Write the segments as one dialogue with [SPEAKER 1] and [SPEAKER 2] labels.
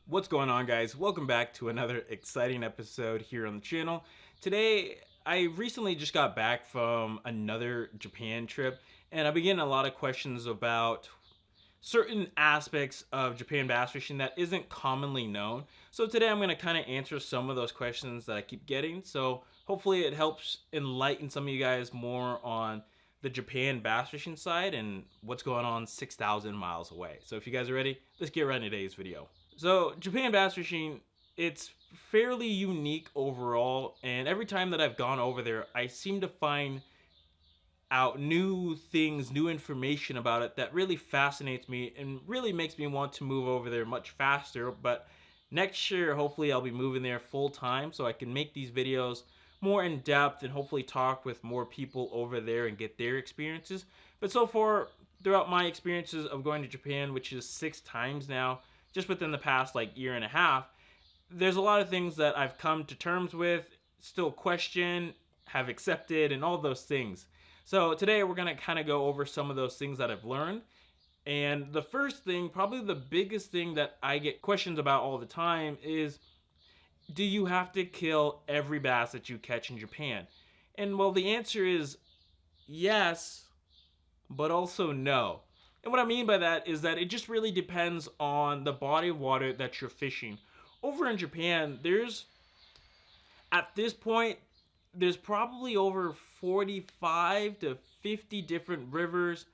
[SPEAKER 1] What's going on, guys? Welcome back to another exciting episode here on the channel. Today, I recently just got back from another Japan trip, and I've been getting a lot of questions about certain aspects of Japan bass fishing that isn't commonly known. So today I'm going to kind of answer some of those questions that I keep getting. So hopefully it helps enlighten some of you guys more on the Japan bass fishing side and what's going on 6,000 miles away. So if you guys are ready, let's get right into today's video. So Japan bass fishing, it's fairly unique overall, and every time that I've gone over there, I seem to find out new things, new information about it that really fascinates me and really makes me want to move over there much faster. But next year, hopefully I'll be moving there full time so I can make these videos more in depth and hopefully talk with more people over there and get their experiences. But so far, throughout my experiences of going to Japan, which is 6 times now, just within the past year and a half, there's a lot of things that I've come to terms with, still question, have accepted, and all those things. So today we're going to kind of go over some of those things that I've learned. And the first thing, probably the biggest thing that I get questions about all the time is, do you have to kill every bass that you catch in Japan? And well, the answer is yes, but also no. And what I mean by that is that it just really depends on the body of water that you're fishing. Over in Japan, at this point, there's probably over 45 to 50 different rivers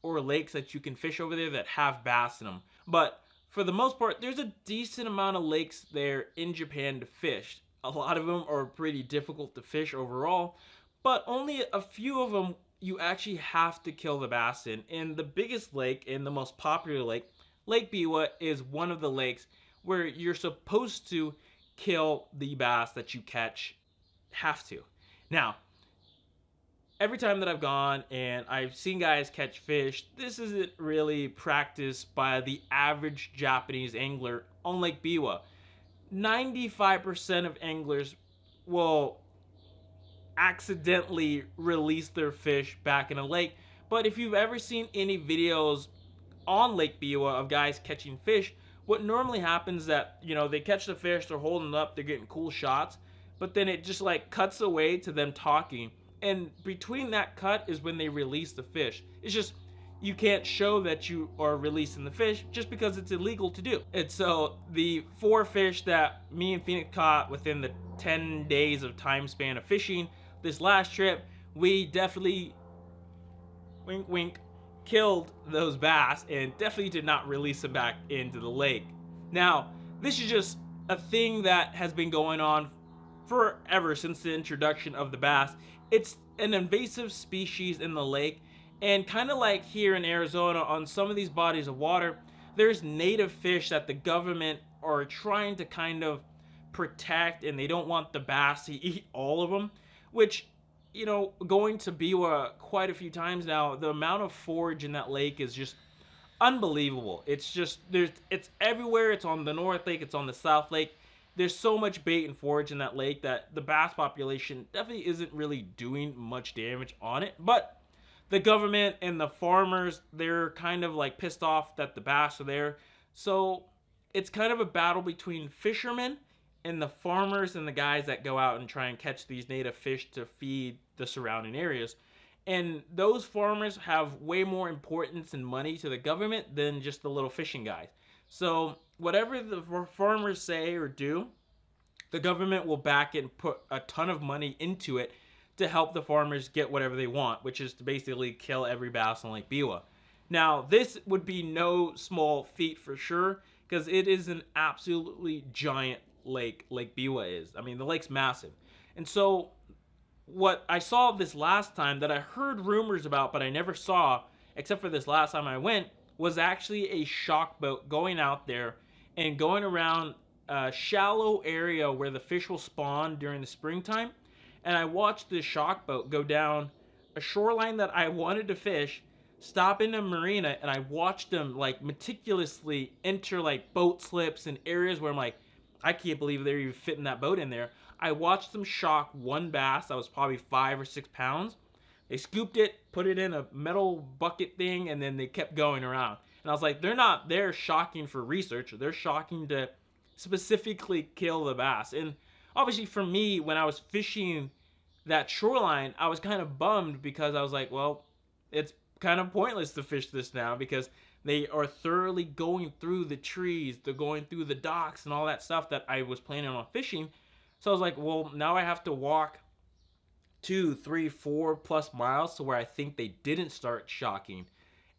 [SPEAKER 1] or lakes that you can fish over there that have bass in them. But for the most part, there's a decent amount of lakes there in Japan to fish. A lot of them are pretty difficult to fish overall, but only a few of them you actually have to kill the bass in. And the biggest lake and the most popular lake, Lake Biwa, is one of the lakes where you're supposed to kill the bass that you catch. Have to. Now, every time that I've gone and I've seen guys catch fish, this isn't really practiced by the average Japanese angler on Lake Biwa. 95% of anglers will accidentally release their fish back in a lake. But if you've ever seen any videos on Lake Biwa of guys catching fish, what normally happens is that, they catch the fish, they're holding it up, they're getting cool shots, but then it just cuts away to them talking. And between that cut is when they release the fish. It's just, you can't show that you are releasing the fish just because it's illegal to do. And so the 4 fish that me and Phoenix caught within the 10 days of time span of fishing this last trip, we definitely, wink wink, killed those bass and definitely did not release them back into the lake. Now, this is just a thing that has been going on forever since the introduction of the bass. It's an invasive species in the lake, and kind of like here in Arizona on some of these bodies of water, there's native fish that the government are trying to kind of protect, and they don't want the bass to eat all of them, which, going to Biwa quite a few times now, the amount of forage in that lake is just unbelievable. It's just, it's everywhere. It's on the North Lake, it's on the South Lake. There's so much bait and forage in that lake that the bass population definitely isn't really doing much damage on it. But the government and the farmers, they're kind of pissed off that the bass are there. So it's kind of a battle between fishermen and the farmers and the guys that go out and try and catch these native fish to feed the surrounding areas. And those farmers have way more importance and money to the government than just the little fishing guys. So whatever the farmers say or do, the government will back it and put a ton of money into it to help the farmers get whatever they want, which is to basically kill every bass on Lake Biwa. Now, this would be no small feat for sure, because it is an absolutely giant lake. Lake Biwa is. I mean, the lake's massive. And so what I saw this last time that I heard rumors about, but I never saw, except for this last time I went, was actually a shock boat going out there and going around a shallow area where the fish will spawn during the springtime. And I watched this shock boat go down a shoreline that I wanted to fish, stop in a marina, and I watched them meticulously enter boat slips and areas where I'm I can't believe they're even fitting that boat in there. I watched them shock one bass that was probably 5 or 6 pounds. They scooped it, put it in a metal bucket thing, and then they kept going around. And I was like, they're not there shocking for research. They're shocking to specifically kill the bass. And obviously for me, when I was fishing that shoreline, I was kind of bummed because I was like, well, it's kind of pointless to fish this now because they are thoroughly going through the trees, they're going through the docks and all that stuff that I was planning on fishing. So I was like, well, now I have to walk 2, 3, 4+ miles to where I think they didn't start shocking.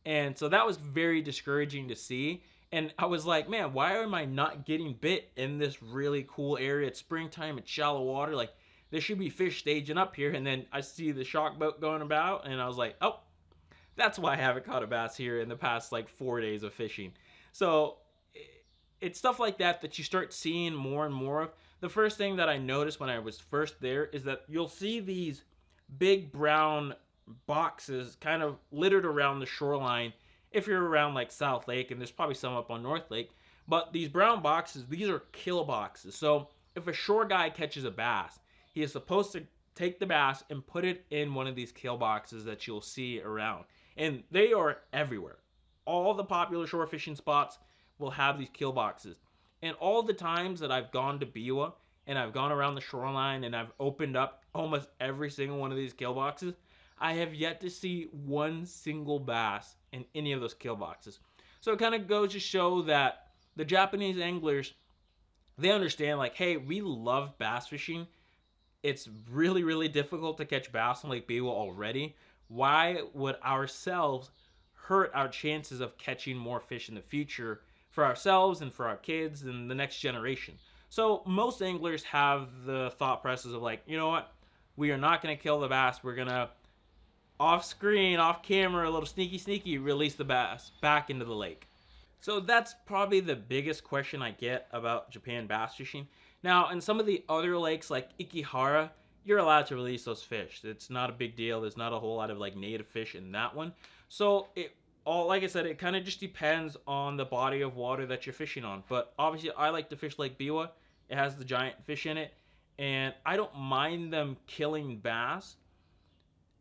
[SPEAKER 1] And so that was very discouraging to see. And I was like, man, why am I not getting bit in this really cool area? It's springtime, it's shallow water. Like, there should be fish staging up here. And then I see the shock boat going about, and I was like, oh, that's why I haven't caught a bass here in the past like 4 days of fishing. So it's stuff like that that you start seeing more and more of. The first thing that I noticed when I was first there is that you'll see these big brown boxes kind of littered around the shoreline if you're around like South Lake, and there's probably some up on North Lake. But these brown boxes, these are kill boxes. So if a shore guy catches a bass, he is supposed to take the bass and put it in one of these kill boxes that you'll see around. And they are everywhere. All the popular shore fishing spots will have these kill boxes. And all the times that I've gone to Biwa and I've gone around the shoreline and I've opened up almost every single one of these kill boxes, I have yet to see one single bass in any of those kill boxes. So it kind of goes to show that the Japanese anglers, they understand like, hey, we love bass fishing. It's really, really difficult to catch bass on Lake Biwa already. Why would ourselves hurt our chances of catching more fish in the future for ourselves and for our kids and the next generation? So most anglers have the thought process of like, you know what? We are not going to kill the bass. We're going to off screen, off camera, a little sneaky, release the bass back into the lake. So that's probably the biggest question I get about Japan bass fishing. Now, in some of the other lakes like Ikihara, you're allowed to release those fish. It's not a big deal. There's not a whole lot of like native fish in that one. So like I said, it kind of just depends on the body of water that you're fishing on. But obviously, I like to fish Lake Biwa. It has the giant fish in it, and I don't mind them killing bass.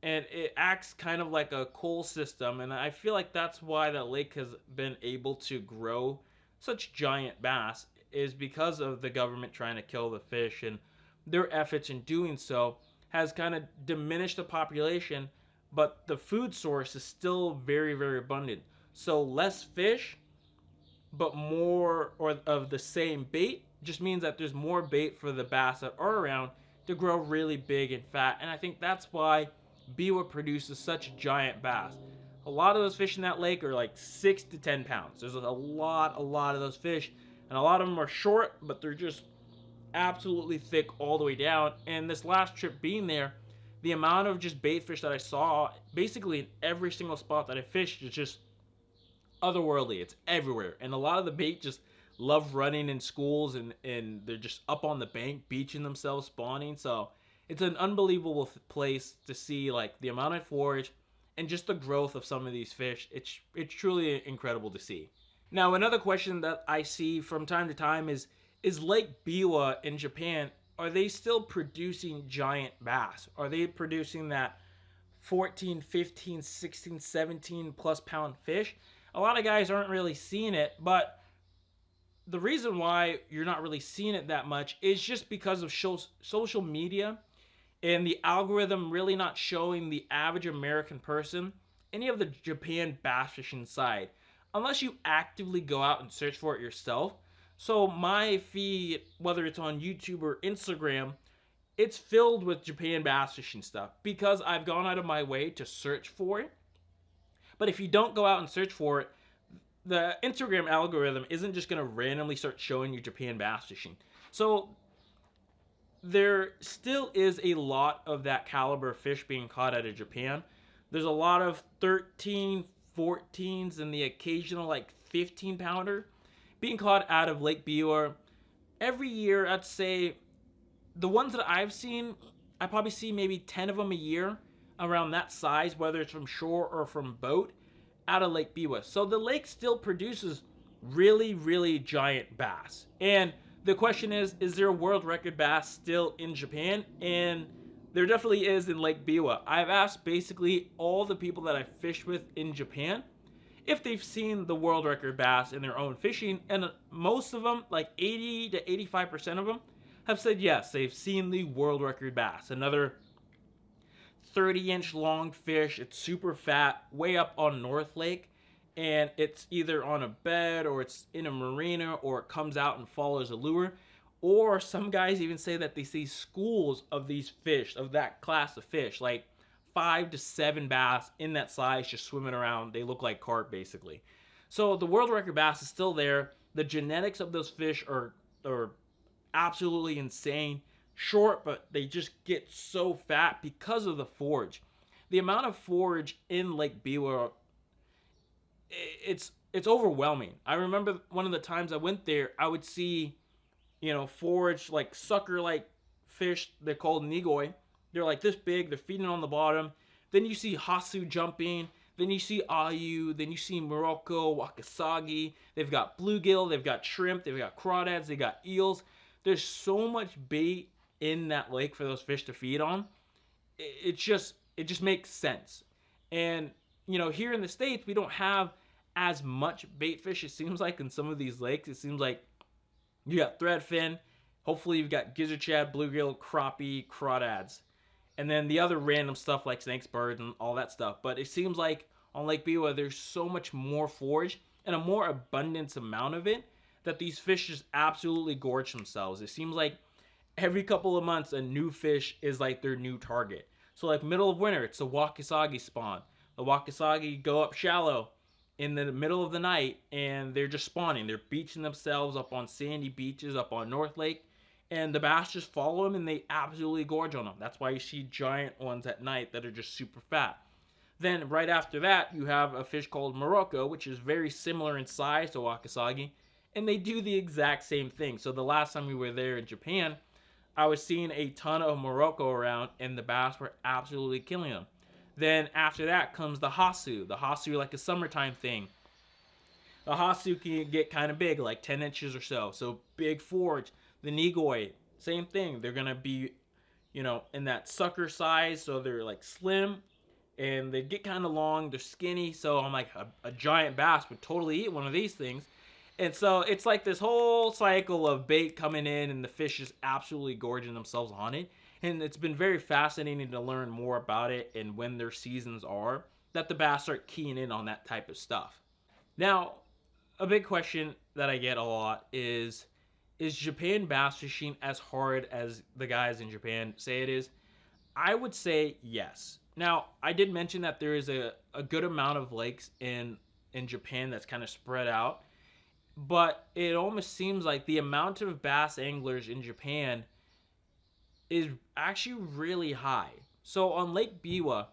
[SPEAKER 1] And it acts kind of like a coal system, and I feel like that's why that lake has been able to grow such giant bass, is because of the government trying to kill the fish, and their efforts in doing so has kind of diminished the population, but the food source is still very, very abundant. So less fish, but more or of the same bait just means that there's more bait for the bass that are around to grow really big and fat. And I think that's why Biwa produces such giant bass. A lot of those fish in that lake are like 6 to 10 pounds. There's a lot of those fish, and a lot of them are short, but they're just absolutely thick all the way down. And this last trip being there, the amount of just bait fish that I saw basically in every single spot that I fished is just otherworldly. It's everywhere, and a lot of the bait just love running in schools, and they're just up on the bank beaching themselves, spawning. So it's an unbelievable place to see like the amount of forage and just the growth of some of these fish. It's truly incredible to see. Now, another question that I see from time to time is Lake Biwa in Japan, are they still producing giant bass? Are they producing that 14, 15, 16, 17 plus pound fish? A lot of guys aren't really seeing it, but the reason why you're not really seeing it that much is just because of social media and the algorithm really not showing the average American person any of the Japan bass fishing side, unless you actively go out and search for it yourself. So my feed, whether it's on YouTube or Instagram, it's filled with Japan bass fishing stuff because I've gone out of my way to search for it. But if you don't go out and search for it, the Instagram algorithm isn't just going to randomly start showing you Japan bass fishing. So there still is a lot of that caliber of fish being caught out of Japan. There's a lot of 13, 14s, and the occasional like 15 pounder being caught out of Lake Biwa. Every year, I'd say the ones that I've seen, I probably see maybe 10 of them a year around that size, whether it's from shore or from boat, out of Lake Biwa. So the lake still produces really, really giant bass. And the question is there a world record bass still in Japan? And there definitely is in Lake Biwa. I've asked basically all the people that I've fished with in Japan, if they've seen the world record bass in their own fishing. And most of them, like 80 to 85% of them, have said yes, they've seen the world record bass. Another 30-inch long fish. It's super fat, way up on North Lake. And it's either on a bed or it's in a marina or it comes out and follows a lure. Or some guys even say that they see schools of these fish, of that class of fish, like 5 to 7 bass in that size just swimming around. They look like carp basically. So the world record bass is still there. The genetics of those fish are absolutely insane. Short, but they just get so fat because of the forage. The amount of forage in Lake Biwa, it's overwhelming. I remember one of the times I went there, I would see, forage like sucker like fish. They're called nigoi. They're like this big. They're feeding on the bottom. Then you see hasu jumping. Then you see ayu. Then you see morocco, wakasagi. They've got bluegill. They've got shrimp. They've got crawdads. They got eels. There's so much bait in that lake for those fish to feed on. It just makes sense. And here in the States, we don't have as much bait fish. It seems like in some of these lakes, it seems like you got threadfin. Hopefully you've got gizzard shad, bluegill, crappie, crawdads, and then the other random stuff like snakes, birds, and all that stuff. But it seems like on Lake Biwa, there's so much more forage and a more abundance amount of it that these fish just absolutely gorge themselves. It seems like every couple of months, a new fish is like their new target. So like middle of winter, it's the wakasagi spawn. The wakasagi go up shallow in the middle of the night and they're just spawning. They're beaching themselves up on sandy beaches up on North Lake. And the bass just follow them and they absolutely gorge on them. That's why you see giant ones at night that are just super fat. Then right after that, you have a fish called morocco, which is very similar in size to wakasagi. And they do the exact same thing. So the last time we were there in Japan, I was seeing a ton of morocco around and the bass were absolutely killing them. Then after that comes the hasu. The hasu like a summertime thing. The hasu can get kind of big, like 10 inches or so. So big forage. The nigoi, same thing. They're going to be, in that sucker size. So they're like slim and they get kind of long. They're skinny. So I'm like, a giant bass would totally eat one of these things. And so it's like this whole cycle of bait coming in and the fish is absolutely gorging themselves on it. And it's been very fascinating to learn more about it and when their seasons are, that the bass start keying in on that type of stuff. Now, a big question that I get a lot is Japan bass fishing as hard as the guys in Japan say it is? I would say yes. Now, I did mention that there is a good amount of lakes in Japan that's kind of spread out. But it almost seems like the amount of bass anglers in Japan is actually really high. So on Lake Biwa,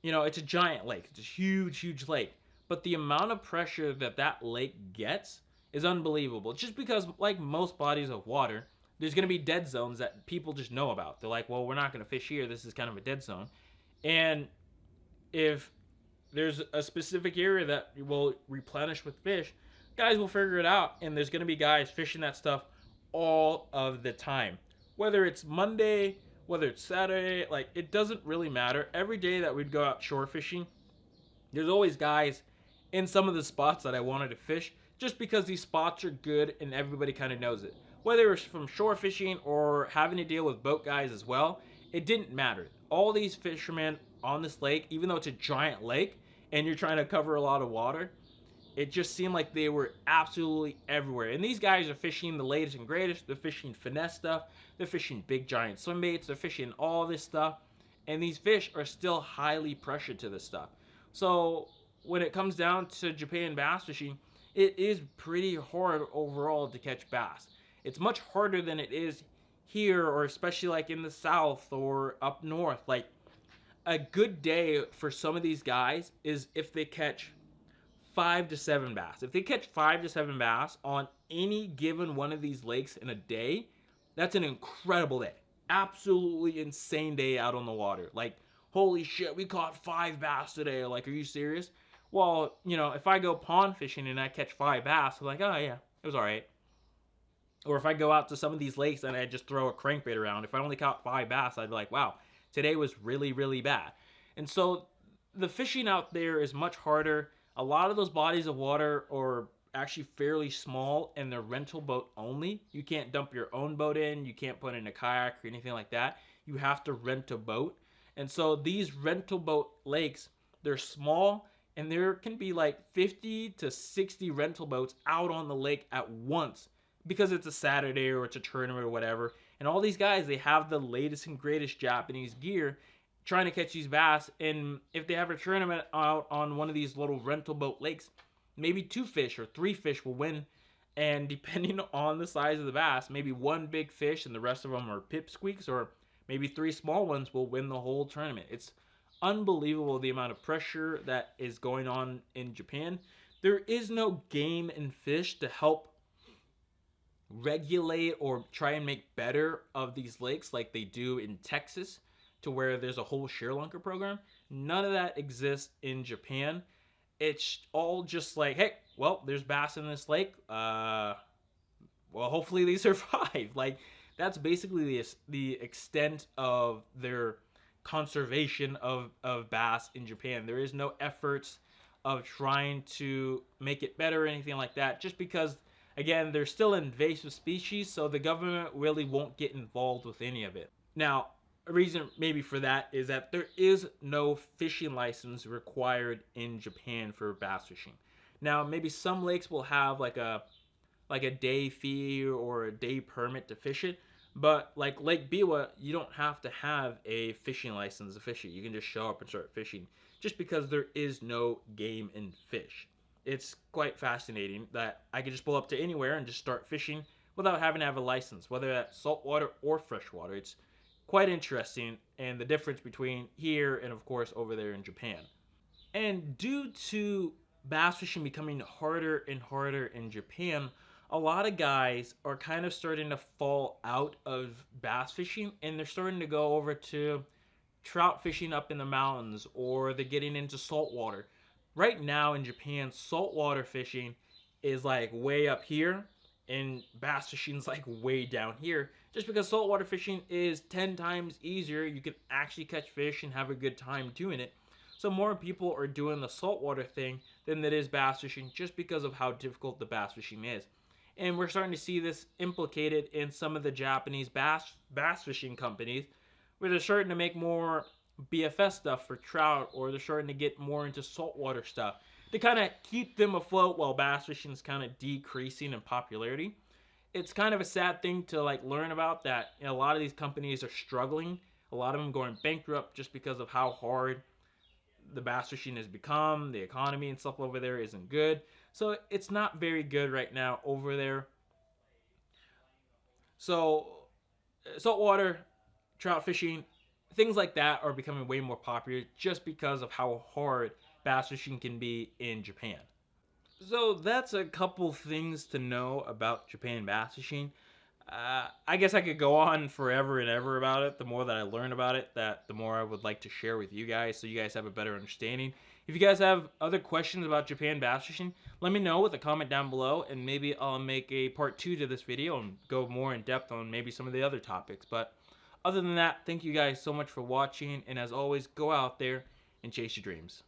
[SPEAKER 1] it's a giant lake. It's a huge, huge lake. But the amount of pressure that lake gets is unbelievable. Just because, like most bodies of water, there's going to be dead zones that people just know about. They're like, well, we're not going to fish here. This is kind of a dead zone. And if there's a specific area that will replenish with fish, guys will figure it out, and there's going to be guys fishing that stuff all of the time. Whether it's Monday, whether it's Saturday, like it doesn't really matter. Every day that we'd go out shore fishing, there's always guys in some of the spots that I wanted to fish just because these spots are good and everybody kind of knows it. Whether it's from shore fishing or having to deal with boat guys as well, it didn't matter. All these fishermen on this lake, even though it's a giant lake and you're trying to cover a lot of water, it just seemed like they were absolutely everywhere. And these guys are fishing the latest and greatest. They're fishing finesse stuff. They're fishing big giant swim baits. They're fishing all this stuff. And these fish are still highly pressured to this stuff. So when it comes down to Japan bass fishing, it is pretty hard overall to catch bass. It's much harder than it is here, or especially like in the south or up north. Like a good day for some of these guys is if they catch 5 to 7 bass. If they catch 5 to 7 bass on any given one of these lakes in a day, that's an incredible day. Absolutely insane day out on the water. Like, holy shit, we caught 5 bass today. Like, are you serious? Well, if I go pond fishing and I catch 5 bass, I'm like, oh yeah, it was all right. Or if I go out to some of these lakes and I just throw a crankbait around, if I only caught 5 bass, I'd be like, wow, today was really, really bad. And so the fishing out there is much harder. A lot of those bodies of water are actually fairly small and they're rental boat only. You can't dump your own boat in, you can't put in a kayak or anything like that. You have to rent a boat. And so these rental boat lakes, they're small and there can be like 50 to 60 rental boats out on the lake at once because it's a Saturday or it's a tournament or whatever. And all these guys, they have the latest and greatest Japanese gear trying to catch these bass. And if they have a tournament out on one of these little rental boat lakes, maybe 2 fish or 3 fish will win. And depending on the size of the bass, maybe 1 big fish and the rest of them are pipsqueaks, or maybe 3 small ones will win the whole tournament. It's unbelievable the amount of pressure that is going on in Japan. There is no game and fish to help regulate or try and make better of these lakes like they do in Texas, to where there's a whole share lunker program. None of that exists in Japan. It's all just like, hey, well, there's bass in this lake. Well, hopefully they survive. Like, that's basically the extent of their conservation of bass in Japan. There is no efforts of trying to make it better or anything like that, just because, again, they're still invasive species, so the government really won't get involved with any of it. Now, a reason maybe for that is that there is no fishing license required in Japan for bass fishing. Now, maybe some lakes will have like a day fee or a day permit to fish it, but like Lake Biwa, you don't have to have a fishing license to fish it. You can just show up and start fishing, just because there is no game and fish. It's quite fascinating that I can just pull up to anywhere and just start fishing without having to have a license, whether that's saltwater or freshwater. It's quite interesting, and the difference between here and of course over there in Japan. And due to bass fishing becoming harder and harder in Japan, a lot of guys are kind of starting to fall out of bass fishing, and they're starting to go over to trout fishing up in the mountains, or they're getting into saltwater. Right now in Japan, saltwater fishing is like way up here, and bass fishing is like way down here, just because saltwater fishing is 10 times easier. You can actually catch fish and have a good time doing it. So more people are doing the saltwater thing than it is bass fishing, just because of how difficult the bass fishing is. And we're starting to see this implicated in some of the Japanese bass fishing companies, where they're starting to make more BFS stuff for trout, or they're starting to get more into saltwater stuff to kind of keep them afloat while bass fishing is kind of decreasing in popularity. It's kind of a sad thing to like learn about, that a lot of these companies are struggling. A lot of them going bankrupt just because of how hard the bass fishing has become. The economy and stuff over there isn't good. So it's not very good right now over there. So saltwater, trout fishing, things like that are becoming way more popular just because of how hard bass fishing can be in Japan. So that's a couple things to know about Japan bass fishing. I guess I could go on forever and ever about it. The more that I learn about it, the more I would like to share with you guys, so you guys have a better understanding. If you guys have other questions about Japan bass fishing, let me know with a comment down below, and maybe I'll make a part 2 to this video and go more in depth on maybe some of the other topics. But other than that, thank you guys so much for watching, and as always, go out there and chase your dreams.